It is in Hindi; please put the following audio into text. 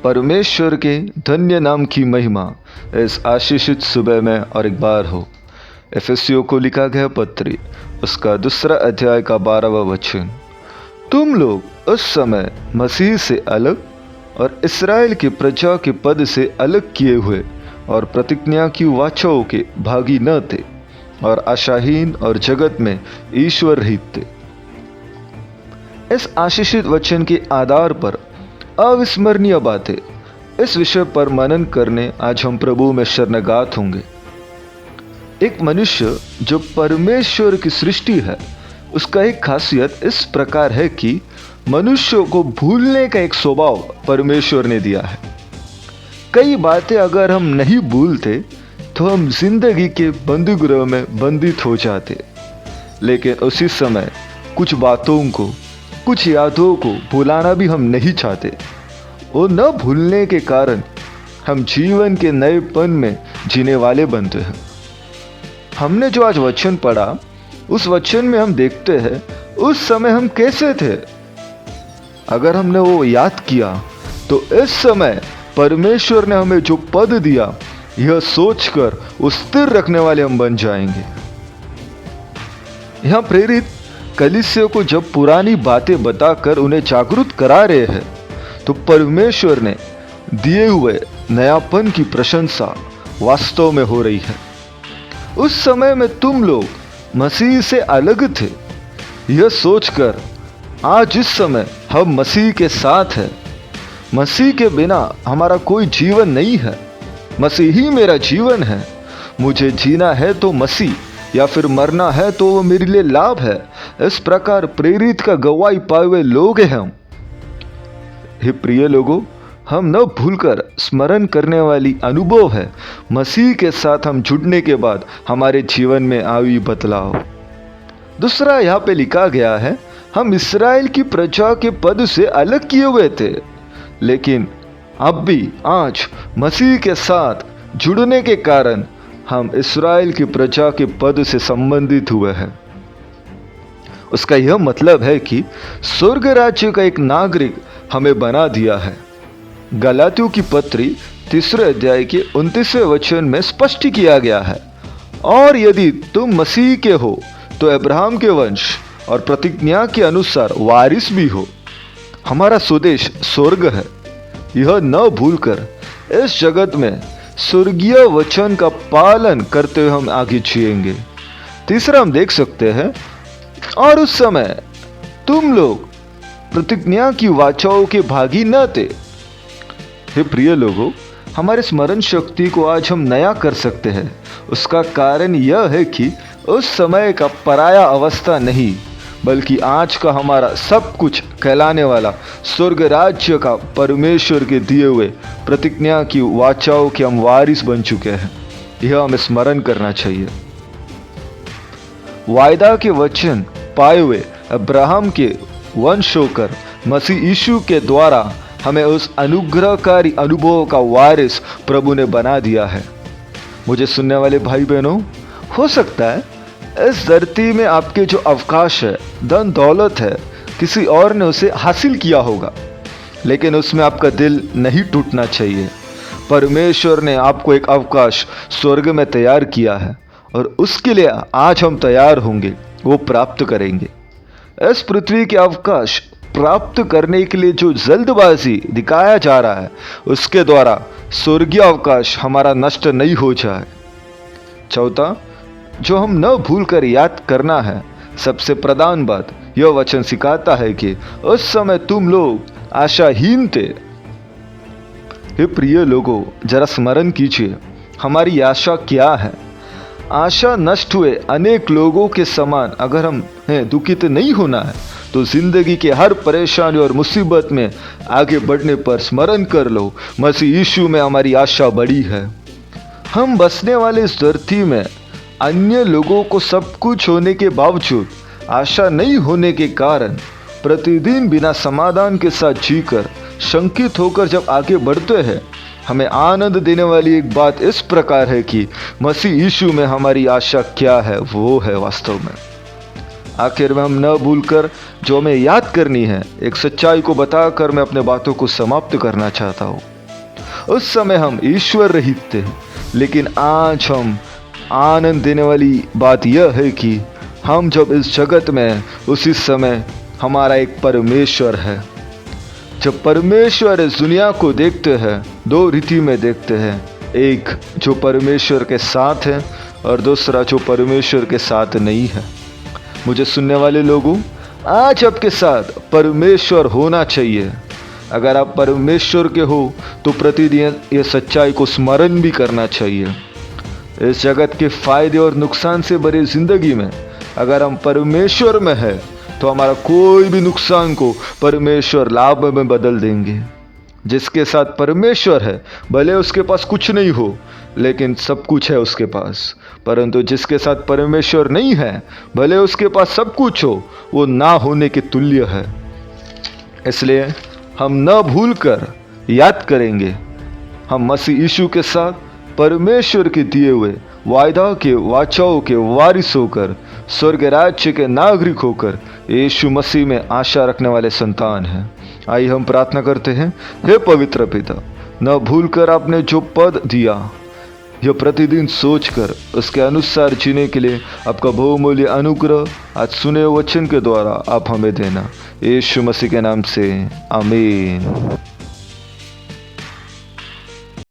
परमेश्वर के धन्य नाम की महिमा इस आशीषित सुबह में और एक बार हो। एफेसियों को लिखा गया पत्री, उसका 2 अध्याय का 12वां वचन। तुम लोग उस समय मसीह से अलग और इस्राएल की प्रजा के पद से अलग किए हुए और प्रतिज्ञा की वाचाओं के भागी न थे और आशाहीन और जगत में ईश्वर रहित थे। इस आशीषित वचन के आधार पर अविस्मरणीय बातें इस विषय पर मनन करने आज हम प्रभु में शरणगात होंगे। एक मनुष्य जो परमेश्वर की सृष्टि है, उसका एक खासियत इस प्रकार है कि मनुष्य को भूलने का एक स्वभाव परमेश्वर ने दिया है। कई बातें अगर हम नहीं भूलते तो हम जिंदगी के बंदीगृह में बंदित हो जाते, लेकिन उसी समय कुछ बातों को, कुछ यादों को भुलाना भी हम नहीं चाहते। वो न भूलने के कारण हम जीवन के नएपन में जीने वाले बनते हैं। हमने जो आज वचन पढ़ा, उस वचन में हम देखते हैं उस समय हम कैसे थे। अगर हमने वो याद किया तो इस समय परमेश्वर ने हमें जो पद दिया, यह सोचकर वो स्थिर रखने वाले हम बन जाएंगे। यहां प्रेरित कलीसिया को जब पुरानी बातें बताकर उन्हें जागरूक करा रहे हैं, तो परमेश्वर ने दिए हुए नयापन की प्रशंसा वास्तव में हो रही है। उस समय में तुम लोग मसीह से अलग थे, यह सोचकर आज इस समय हम मसीह के साथ हैं। मसीह के बिना हमारा कोई जीवन नहीं है, मसीह ही मेरा जीवन है। मुझे जीना है तो मसीह, या फिर मरना है तो वो मेरे लिए लाभ है। इस प्रकार प्रेरित का गवाही पाए हुए लोग हैं हम। हे प्रिय लोगों, हम न भूलकर स्मरण करने वाली अनुभव है मसीह के साथ हम जुड़ने के बाद हमारे जीवन में आई बदलाव। दूसरा यहाँ पे लिखा गया है, हम इस्राएल की प्रजा के पद से अलग किए हुए थे, लेकिन अब भी आज मसीह के साथ जुड़ने के कारण हम इस्राएल की प्रजा के पद से संबंधित हुए हैं। उसका यह मतलब है कि स्वर्ग राज्य का एक नागरिक हमें बना दिया है। गलातियों की पत्री 3 अध्याय के 29वें वचन में स्पष्ट किया गया है, और यदि तुम मसीह के हो तो अब्राहम के वंश और प्रतिज्ञा के अनुसार वारिस भी हो। हमारा स्वदेश स्वर्ग है, यह न भूलकर इस जगत में स्वर्गीय वचन का पालन करते हुए हम आगे जिएंगे। तीसरा हम देख सकते हैं, और उस समय तुम लोग प्रतिज्ञा की वाचाओं के भागी न थे। हे प्रिय लोगों, हमारे स्मरण शक्ति को आज हम नया कर सकते हैं। उसका कारण यह है कि उस समय का पराया अवस्था नहीं, बल्कि आज का हमारा सब कुछ कहलाने वाला स्वर्ग राज्य का परमेश्वर के दिए हुए प्रतिज्ञा की वाचाओं के हम वारिस बन चुके हैं। यह हमें स्मरण करना चाहिए। वायदा के वचन पाए हुए अब्राहम के वंश होकर मसीह यीशु के द्वारा हमें उस अनुग्रहकारी अनुभव का वारिस प्रभु ने बना दिया है। मुझे सुनने वाले भाई बहनों, हो सकता है इस धरती में आपके जो अवकाश है, धन दौलत है, किसी और ने उसे हासिल किया होगा, लेकिन उसमें आपका दिल नहीं टूटना चाहिए। परमेश्वर ने आपको एक अवकाश स्वर्ग में तैयार किया है, और उसके लिए आज हम तैयार होंगे, वो प्राप्त करेंगे। इस पृथ्वी के अवकाश प्राप्त करने के लिए जो जल्दबाजी दिखाया जा रहा है, उसके द्वारा स्वर्गीय अवकाश हमारा नष्ट नहीं हो जाए। चौथा, जो हम न भूलकर याद करना है, सबसे प्रधान बात यह वचन सिखाता है कि उस समय तुम लोग आशाहीन थे। हे प्रिय लोगों, जरा स्मरण कीजिए, हमारी आशा क्या है। आशा नष्ट हुए अनेक लोगों के समान अगर हम दुखित नहीं होना है, तो जिंदगी के हर परेशानी और मुसीबत में आगे बढ़ने पर स्मरण कर लो, मसीह यीशु में हमारी आशा बड़ी है। हम बसने वाले इस धरती में अन्य लोगों को सब कुछ होने के बावजूद आशा नहीं होने के कारण प्रतिदिन बिना समाधान के साथ जीकर शंकित होकर जब आगे बढ़ते हैं, हमें आनंद देने वाली एक बात इस प्रकार है कि मसीह यीशु में हमारी आशा क्या है, वो है वास्तव में आखिर में हम न भूलकर जो हमें याद करनी है, एक सच्चाई को बताकर मैं अपने बातों को समाप्त करना चाहता हूँ। उस समय हम ईश्वर रहित थे, लेकिन आज हम आनंद देने वाली बात यह है कि हम जब इस जगत में हैं, उसी समय हमारा एक परमेश्वर है। जब परमेश्वर इस दुनिया को देखते हैं, दो रीति में देखते हैं, एक जो परमेश्वर के साथ है और दूसरा जो परमेश्वर के साथ नहीं है। मुझे सुनने वाले लोगों, आज आपके साथ परमेश्वर होना चाहिए। अगर आप परमेश्वर के हो तो प्रतिदिन ये सच्चाई को स्मरण भी करना चाहिए। इस जगत के फायदे और नुकसान से भरी जिंदगी में अगर हम परमेश्वर में है तो हमारा कोई भी नुकसान को परमेश्वर लाभ में बदल देंगे। जिसके साथ परमेश्वर है, भले उसके पास कुछ नहीं हो, लेकिन सब कुछ है उसके पास। परंतु जिसके साथ परमेश्वर नहीं है, भले उसके पास सब कुछ हो, वो ना होने के तुल्य है। इसलिए हम न भूलकर याद करेंगे, हम मसीह यीशु के साथ परमेश्वर के दिए हुए वायदा के वाचाओं के वारिस होकर, स्वर्ग राज्य के नागरिक होकर यीशु मसीह में आशा रखने वाले संतान हैं। आइए हम प्रार्थना करते हैं। हे पवित्र पिता, न भूलकर आपने जो पद दिया, यह प्रतिदिन सोचकर उसके अनुसार जीने के लिए आपका बहुमूल्य अनुग्रह आज सुने वचन के द्वारा आप हमें देना। यीशु मसीह के नाम से आमीन।